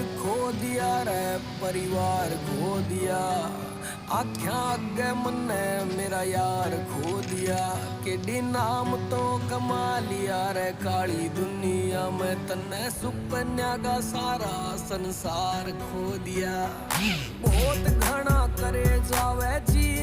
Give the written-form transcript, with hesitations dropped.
खो दिया रे, परिवार खो दिया। आख्या अगे मन्ने मेरा यार खो दिया। केडी नाम तो कमा लिया रे काली दुनिया में, तन्ने सुपन्या का सारा संसार खो दिया। बहुत घना करे जावे जी